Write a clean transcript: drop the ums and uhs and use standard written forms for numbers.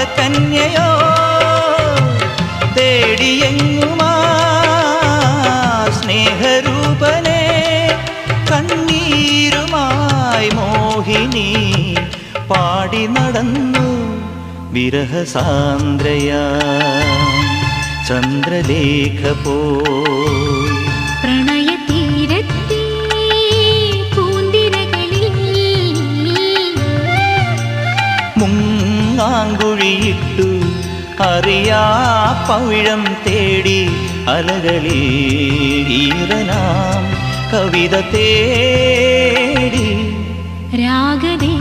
നാഗകന്യയോ തേടിയെങ്ങുമാ സ്നേഹരൂപനെ കണ്ണീരുമായി മോഹിനി പാടി നടന്നു വിരഹസാന്ദ്രയാ ചന്ദ്രലേഖ പോ പ്രണയതീരത്തെ പൂന്തിരകളിൽ മുങ്ങാങ്കുഴിയിട്ടു അറിയാ പവിഴം തേടി അലകളിൽ ഈറനാം കവിത തേടി രാഗദേ